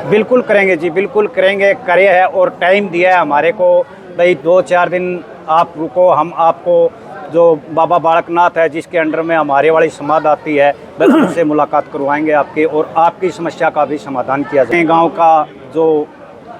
बिल्कुल करेंगे जी, बिल्कुल करेंगे, करे है और टाइम दिया है हमारे को। भाई 2-4 दिन आप रुको, हम आपको जो बाबा बालकनाथ है जिसके अंडर में हमारे वाली समाध आती है, बस उनसे मुलाकात करवाएंगे आपकी और आपकी समस्या का भी समाधान किया जाए। गांव का जो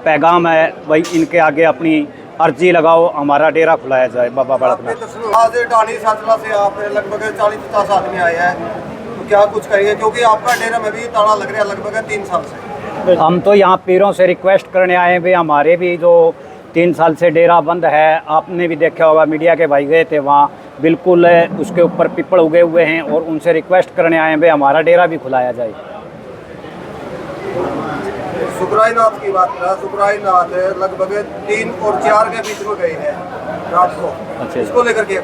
पैगाम है वही इनके आगे अपनी अर्जी लगाओ, हमारा डेरा खुलाया जाए बाबा बालकनाथ। आज डानी साचला से आप लगभग 40-50 आदमी आए हैं, तो क्या कुछ करिए, क्योंकि आपका डेरा में भी ताला लग रहा है लगभग 3 साल से। हम तो यहाँ पीरों से रिक्वेस्ट करने आए हैं, भाई हमारे भी जो 3 साल से डेरा बंद है, आपने भी देखा होगा, मीडिया के भाई गए थे वहाँ, बिल्कुल उसके ऊपर पिपड़ उगे हुए हैं और उनसे रिक्वेस्ट करने आए हैं भाई हमारा डेरा भी खुलाया जाए। सुखरायनाथ की बात करें, सुखरायनाथ लगभग 3 और 4 के बीच में गए हैं रात को। अच्छा, इसको लेकर के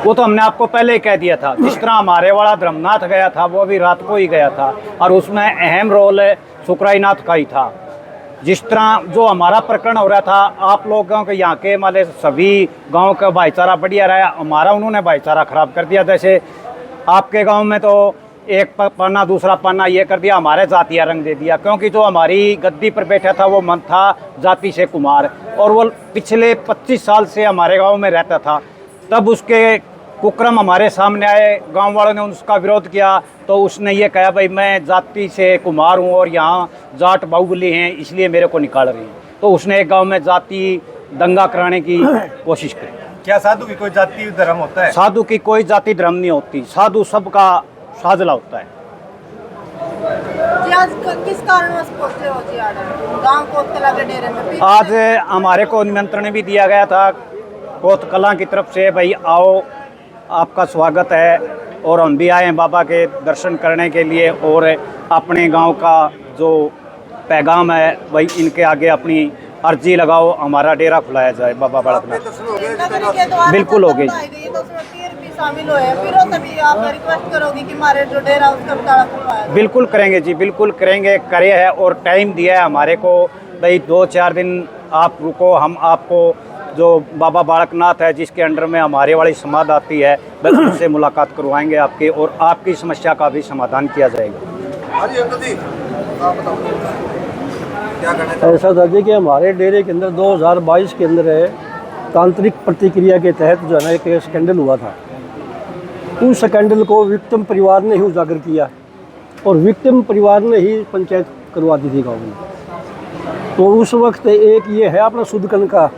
वो तो हमने आपको पहले ही कह दिया था, जिस तरह हमारे वाला धर्मनाथ गया था वो भी रात को ही गया था और उसमें अहम रोल सुखरायनाथ का ही था। जिस तरह जो हमारा प्रकरण हो रहा था, आप लोगों के यहाँ के माले सभी गांव का भाईचारा बढ़िया रहा, हमारा उन्होंने भाईचारा खराब कर दिया। जैसे आपके गांव में तो एक पन्ना दूसरा पन्ना ये कर दिया, हमारे जातिया रंग दे दिया, क्योंकि जो हमारी गद्दी पर बैठा था वो मन था जाति से कुमार और वो पिछले 25 साल से हमारे गाँव में रहता था। तब उसके कुक्रम हमारे सामने आए, गांव वालों ने उसका विरोध किया तो उसने ये कहा भाई मैं जाति से कुमार हूँ और यहाँ जाट बाहुबली हैं इसलिए मेरे को निकाल रही हैं, तो उसने एक गांव में जाति दंगा कराने की कोशिश की। क्या साधु की कोई जाति धर्म होता है? साधु की कोई जाति धर्म नहीं होती, साधु सबका साझला होता है। जी आज किस कारणवश पहुंचे हो जी गांव कोतकला के डेरे में? आज हमारे को निमंत्रण भी दिया गया था कोतकला की तरफ से, भाई आओ आपका स्वागत है, और हम भी आए हैं बाबा के दर्शन करने के लिए और अपने गांव का जो पैगाम है वही इनके आगे अपनी अर्जी लगाओ, हमारा डेरा खुलाया जाए बाबा बालकनाथ। बिल्कुल हो गई। शामिल हुए फिर तभी आप रिक्वेस्ट करोगे कि हमारे जो डेरा उसका ताला खुलवाया? बिल्कुल करेंगे जी, बिल्कुल करेंगे, करे है और टाइम दिया है हमारे को। भाई 2-4 दिन आप रुको, हम आपको जो बाबा बालकनाथ है जिसके अंडर में हमारे वाली समाध आती है, बस उनसे मुलाकात करवाएंगे आपकी और आपकी समस्या का भी समाधान किया जाएगा। हाँ जी अंकल जी, आप बताओ क्या करना है? ऐसा था जी कि हमारे डेरे के अंदर 2022 के अंदर है तांत्रिक प्रतिक्रिया के तहत जो है ना एक स्कैंडल हुआ था। उस स्कैंडल को विक्टिम परिवार ने ही उजागर किया और विक्टिम परिवार ने ही पंचायत करवा दी थी गाँव में। तो उस वक्त एक ये है अपना सुदकन का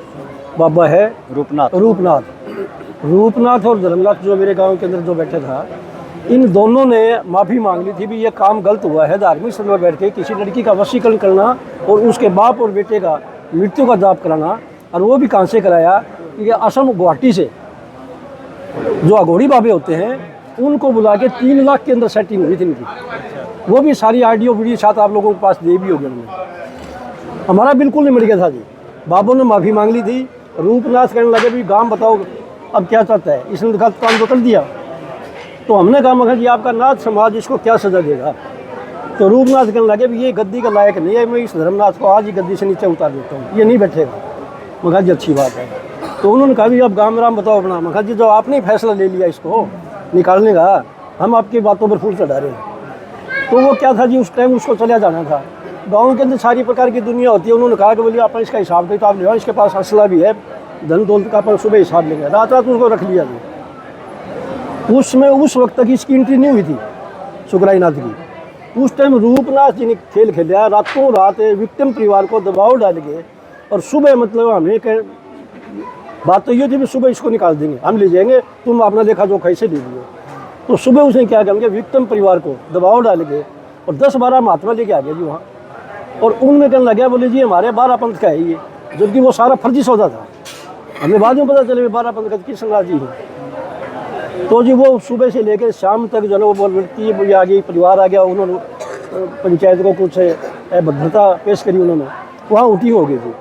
बाबा है रूपनाथ और धर्मनाथ जो मेरे गांव के अंदर जो बैठा था, इन दोनों ने माफ़ी मांग ली थी भी ये काम गलत हुआ है। धार्मिक स्थल पर बैठ के किसी लड़की का वशीकरण करना और उसके बाप और बेटे का मृत्यु का जाप कराना, और वो भी कहाँ से कराया कि असम गुवाहाटी से जो अघोड़ी बाबे होते हैं उनको बुला के 3 लाख के अंदर सेटिंग हुई थी इनकी। वो भी सारी ऑडियो वीडियो साथ आप लोगों के पास दे भी हो गए उन्होंने। हमारा बिल्कुल नहीं मिल गया था जी। बाबों ने माफ़ी मांग ली थी। रूपनाथ कहने लगे भी गांव बताओ अब क्या चाहता है, इसने गलत काम तो कर दिया। तो हमने कहा मगर जी आपका नाथ समाज इसको क्या सजा देगा। तो रूपनाथ कहने लगे भी ये गद्दी का लायक नहीं है, मैं इस धर्मनाथ को आज ही गद्दी से नीचे उतार देता हूँ, ये नहीं बैठेगा। मगर जी अच्छी बात है। तो उन्होंने कहा भी अब गाँव राम बताओ अपना। मगर जी जो आपने फैसला ले लिया इसको निकालने का, हम आपकी बातों पर फूल चढ़ा रहे हैं। तो वो क्या था जी, उस टाइम उसको चला जाना था। गाँव के अंदर सारी प्रकार की दुनिया होती है। उन्होंने कहा कि बोलिए अपन इसका हिसाब किताब ले आओ, इसके पास असला भी है, धन दौलत का अपन सुबह हिसाब लेंगे। रात उसको रख लिया जी। उसमें उस वक्त तक इसकी एंट्री नहीं हुई थी सुखरायनाथ की। उस टाइम रूपनाथ जी ने खेल खेला, रातों रात विक्टिम परिवार को दबाव डाल के, और सुबह मतलब हमें बात तो ये थी कि सुबह इसको निकाल देंगे, हम ले जाएंगे, तुम अपना लेखा जोखा से ले लियो। तो सुबह उसने क्या किया, विक्टिम परिवार को दबाव डाल के और 10-12 महात्मा लेके आ गया जी वहाँ। और उनमें कहने लगे बोले जी हमारे 12 पंथ का है ये, जबकि वो सारा फर्जी सौदा था। हमें बाद में पता चले 12 पंथ का कृष्णनाथ जी है। तो जी वो सुबह से लेकर शाम तक जो है वो व्यक्ति आ गई, परिवार आ गया। उन्होंने पंचायत को कुछ भद्रता पेश करी, उन्होंने वहाँ उठी हो गई थी।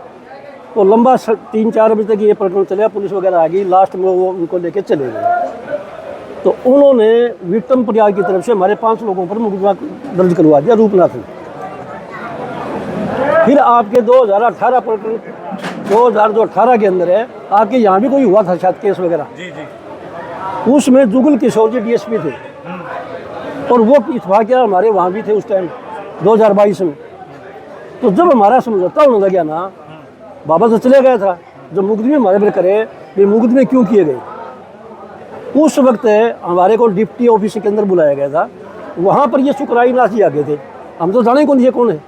तो लंबा 3-4 बजे तक ये प्रकरण चला, पुलिस वगैरह आ गई। लास्ट में वो उनको लेके चले गए। तो उन्होंने विक्टिम परिवार की तरफ से हमारे 5 लोगों पर मुकदमा दर्ज करवा दिया रूपनाथ ने। फिर आपके 2018 प्रकरण 2018 के अंदर है, आपके यहाँ भी कोई हुआ था शायद केस वगैरह जी। उसमें जुगल किशोर जी डीएसपी थे और वो इत्फाकिया हमारे वहाँ भी थे उस टाइम 2022 में। तो जब हमारा समझौता होने लगा ना, बाबा तो चले गया था, जब मुकदमे हमारे पर करे, ये मुकदमे क्यों किए गए, उस वक्त हमारे को डिप्टी ऑफिस के अंदर बुलाया गया था। वहाँ पर ये सुकराई नाथ जी आगे थे, हम तो जाने कौन ये कौन है।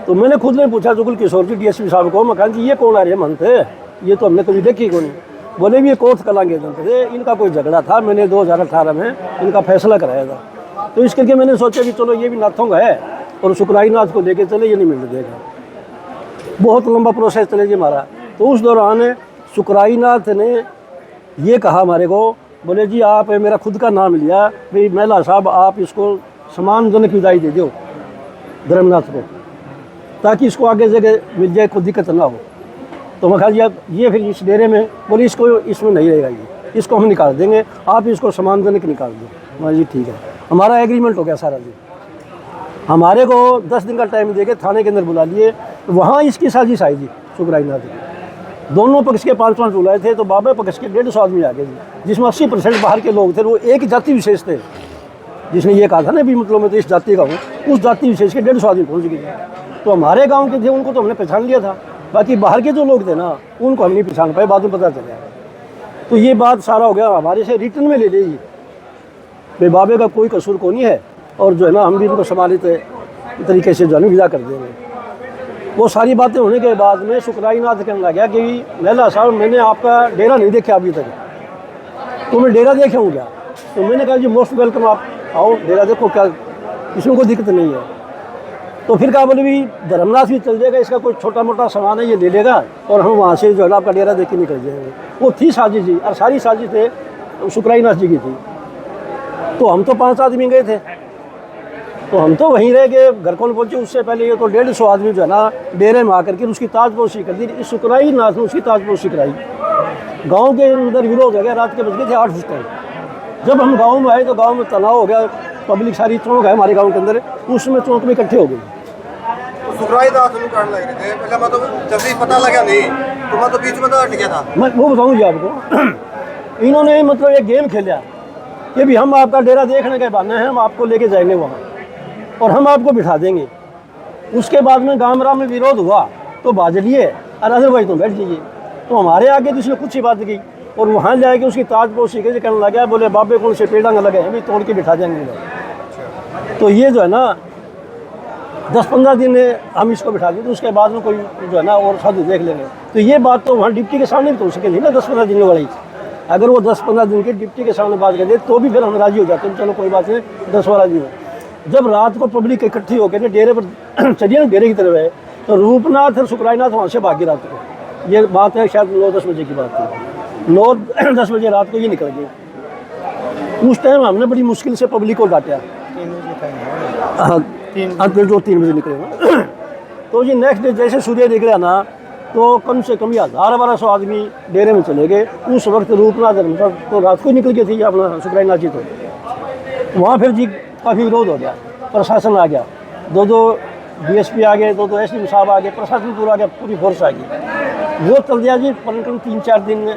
तो मैंने खुद ने पूछा जुगल किशोर जी डीएसपी साहब को, मकान जी ये कौन आ रहे हैं मनते, ये तो हमने कभी देखी कौन। बोले भी ये कोर्ट कलांगे थे, इनका कोई झगड़ा था, मैंने 2018 में इनका फैसला कराया था। तो इस करके मैंने सोचा कि चलो ये भी नाथों का है और सुकराई नाथ को लेके चले, ये नहीं मिलने देगा। बहुत लंबा प्रोसेस चले जी हमारा। तो उस दौरान सुकराई नाथ ने ये कहा हमारे को, बोले जी आप मेरा खुद का नाम लिया, भाई महिला साहब आप इसको सम्मानजनक विदाई दे दो धर्मनाथ को, ताकि इसको आगे जगह मिल जाए, कोई दिक्कत ना हो। तो मैं कहा जी आप ये फिर इस डेरे में, बोले इसको इसमें नहीं रहेगा, ये इसको हम निकाल देंगे, आप इसको सम्मानजनक निकाल दो। मैं जी ठीक है, हमारा एग्रीमेंट हो गया सारा जी। हमारे को 10 दिन का टाइम देके थाने के अंदर बुला लिए, वहाँ इसकी साजिश आई जी सुकराई नाथ की। दोनों पक्ष के 5-5 बुलाए थे, तो बाबा पक्ष के 150 आदमी आ गए जी, जिसमें 80% बाहर के लोग थे। वो एक जाति विशेष थे, जिसने ये कहा था ना भी मतलब मैं तो इस जाति का हूँ, उस जाति विशेष के 150 आदमी पहुँच गए। तो हमारे गाँव के थे, उनको तो हमने पहचान लिया था, बाकी बाहर के जो लोग थे ना उनको हम नहीं पहचान पाए, बाद में पता चला। तो ये बात सारा हो गया, हमारे से रिटर्न में ले लीजिए भाई बाबे का कोई कसूर को नहीं है, और जो है ना हम भी उनको सम्मानित तरीके से जो है विदा कर देंगे। वो सारी बातें होने के बाद में सुकराई नाथ कहने लगा कि लैला साहब मैंने आपका डेरा नहीं देखा अभी तक, तो मैं डेरा देखे हूँ क्या। तो मैंने कहा जी मोस्ट वेलकम, आप आओ डेरा देखो, क्या इसमें कोई दिक्कत नहीं है। तो फिर कहा बोले भी धर्मनाथ भी चल जाएगा, इसका कोई छोटा मोटा सामान है ये ले लेगा, और हम वहाँ से जो है आपका डेरा देख के निकल जाएंगे। वो थी साजिश जी, और सारी साजिश थे सुकराई नाथ जी की थी। तो हम तो 5 आदमी गए थे, तो हम तो वहीं रह गए, घर कौन पहुँचे उससे पहले ये तो 150 आदमी जो है ना डेरे में आकर के उसकी ताजपोशी कर दी। इस सुकराई नाथ ने उसकी ताजपोशी कराई। गांव के अंदर विरोध हो गया, रात के बज गए थे 8 उस टाइम। जब हम गांव में आए तो गांव में तनाव हो गया, पब्लिक सारी चौक है हमारे गांव के अंदर, उसमें चौक में इकट्ठे हो गए। तो सुकराई नाथ लग रहे थे पहले, मैं तो जब भी पता लगा नहीं तो मैं तो बीच में तो हट गया था। मैं वो बताऊँ जी आपको, इन्होंने मतलब एक गेम खेला कि भी हम आपका डेरा देखने के बहाने हैं, हम आपको लेके जाएंगे वहाँ और हम आपको बिठा देंगे। उसके बाद में गामरा में विरोध हुआ तो बाज लिए, और अदरवाइज तो बैठ जाइए। तो हमारे आगे तो इसने कुछ ही बात की, और वहाँ जाके उसकी ताजपोशी के कहने लगा, बोले बाबे कौन से पेड़ांग लगे हैं, भी तोड़ के बिठा देंगे। तो ये जो है ना 10-15 दिन हम इसको बिठा दें, तो उसके बाद में कोई जो है ना और साधु देख लेंगे। तो ये बात तो वहाँ डिप्टी के सामने भी तो हो सकेगी ना 10-15 दिन वाली। अगर वो 10-15 दिन के डिप्टी के सामने बात कर दे तो भी फिर हम राजी हो जाते हैं, चलो कोई बात नहीं 10-12 दिन। जब रात को पब्लिक इकट्ठी होकर डेरे पर चलिए ना डेरे की तरफ है, तो रूपनाथ और सुकराईनाथ वहाँ से भागे रात को। ये बात है शायद 9-10 बजे की बात है, 9-10 बजे रात को ये निकल गए। उस टाइम हमने बड़ी मुश्किल से पब्लिक को डांटा। हाँ, 3 बजे निकले। तो ये नेक्स्ट डे जैसे सूर्य निकला ना, तो कम से कम 1000-1200 आदमी डेरे में चले गए। उस वक्त रूपनाथ तो रात को निकल गए थे अपना सुकराईनाथ जी। तो वहाँ फिर जी काफ़ी विरोध हो गया, प्रशासन आ गया, 2 DSP आ गए, 2 SDM साहब आ गए, प्रशासन पूरा आ गया, पूरी फोर्स आ गई। वो चल दिया जी 3-4 दिन,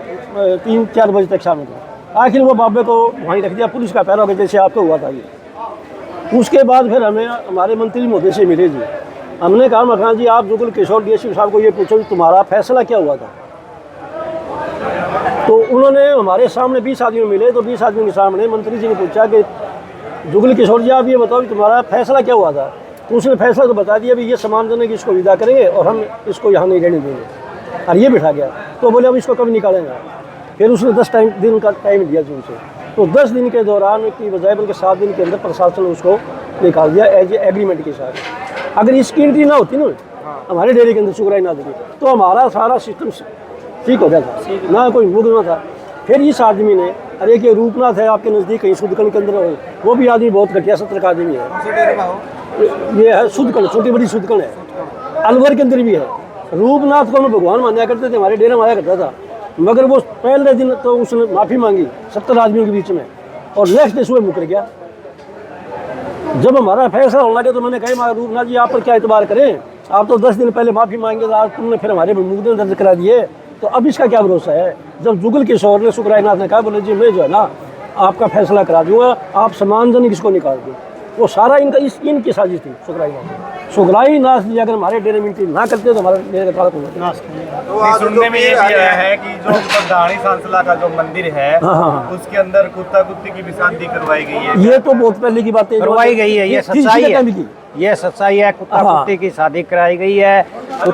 3-4 बजे तक शाम को। आखिर वो बाबे को वहीं रख दिया, पुलिस का पैरा हो गया जैसे आपको हुआ था ये। उसके बाद फिर हमें हमारे मंत्री महोदय से मिले जी। हमने कहा मखान जी आप जुगल किशोर DSP साहब को ये पूछो कि तुम्हारा फैसला क्या हुआ था। तो उन्होंने हमारे सामने 20 आदमी मिले, तो 20 आदमी के सामने मंत्री जी ने पूछा कि जुगल किशोर जी आप ये बताओ कि तुम्हारा फैसला क्या हुआ था। तो उसने फैसला तो बता दिया भी ये सम्मानजनक कि इसको विदा करेंगे और हम इसको यहाँ नहीं रहने देंगे, और ये बिठा गया। तो बोले अब इसको कब निकालेंगे। फिर उसने 10 दिन का टाइम दिया जी उनसे। तो 10 दिन के दौरान की बजाय बल्कि 7 दिन के अंदर प्रशासन ने उसको निकाल दिया एज एग्रीमेंट के साथ। अगर इसकी एंट्री ना होती ना हमारे डेरे के अंदर सुकराईनाथ की, तो हमारा सारा सिस्टम ठीक हो गया था, ना कोई मुकदमा था। फिर इस आदमी ने, अरे कि रूपनाथ है आपके नज़दीक कहीं सुदकन के अंदर हो, वो भी आदमी बहुत घटिया 70 का आदमी है। ये है सुदकन, छोटी बड़ी सुदकन है, अलवर के अंदर भी है। रूपनाथ को हम भगवान माना करते थे, हमारे डेरा में आया करता था। मगर वो पहले दिन तो उसने माफ़ी मांगी 70 आदमियों के बीच में, और नेक्स्ट डे सुबह मुकर गया। जब हमारा फैसला होने लगा तो मैंने कहा रूपनाथ जी आप पर क्या एतबार करें, आप तो 10 दिन पहले माफ़ी मांगे तो आज तुमने फिर हमारे मुकदमे दर्ज करा दिए, तो अब इसका क्या भरोसा है। जब जुगल किशोर ने सुकराईनाथ ने कहा बोले जी मैं जो है ना आपका फैसला करा दूंगा, आप सम्मानजनक इसको निकाल दो। वो सारा इनकी साजिश थी सुखराई नाथ जी अगर हमारे डेरे में एंट्री ना करते तो हमारे डेरे का ताला खुलता। तो आज सुनने में ये भी भी आया है कि जो प्रधानी सांसला का जो मंदिर है हाँ। उसके अंदर कुत्ता कुत्ते की भी शादी करवाई गई है। ये तो बहुत पहले की बात है, करवाई गई है, ये सच्चाई है, की। ये सच्चाई है। कुत्ता हाँ। कुत्ते की शादी कराई गई है।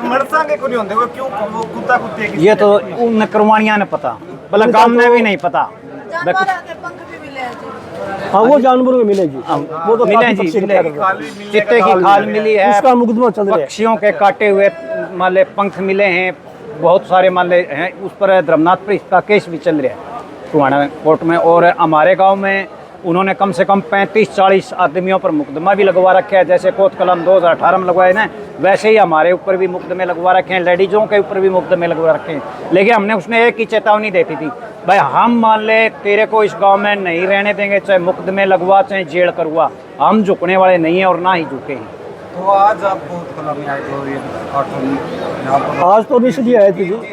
मरसा के को नहीं होते वो क्यों वो कुत्ता कुत्ते की ये तो उन करवानिया ने पता, मतलब गांव में भी नहीं पता। जानवर के पंख भी मिले हैं जी। हाँ वो जानवरों को मिले जी, वो तो मिले काफी जी, तफसील मिले। कर रहे हैं। चिट्टे की खाल मिली है, उसका मुकदमा चल रहा है। पक्षियों के काटे हुए मान ले पंख मिले हैं, बहुत सारे मान ले हैं। उस पर धर्मनाथ पर इसका केस भी चल रहा है टुहाना कोर्ट में। और हमारे गांव में उन्होंने कम से कम 35-40 आदमियों पर मुकदमा भी लगवा रखे हैं। जैसे कोत कलम 2018 में लगवाए ना, वैसे ही हमारे ऊपर भी मुकदमे लगवा रखे हैं, लेडीज़ों के ऊपर भी मुकदमे लगवा रखे हैं। लेकिन हमने उसने एक ही चेतावनी देती थी, भाई हम मान ले तेरे को इस गांव में नहीं रहने देंगे, चाहे मुकदमे लगवा चाहे जेल करवा, हम झुकने वाले नहीं हैं और ना ही झुके हैं। तो आज आप बहुत कला में आए थे, ये यहाँ पर आज तो नहीं इसलिए आए थे जी,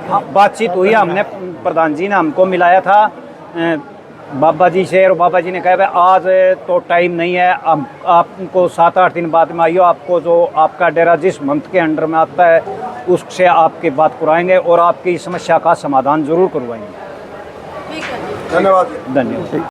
हाँ, बातचीत हुई, हमने प्रधान जी ने हमको मिलाया था बाबा जी से, और बाबा जी ने कहा भाई आज तो टाइम नहीं है, अब आपको 7-8 दिन बाद में आइयो, आपको जो आपका डेरा जिस मंथ के अंडर में आता है उससे आपकी बात कराएंगे और आपकी समस्या का समाधान जरूर करवाएंगे। ठीक है। धन्यवाद। धन्यवाद।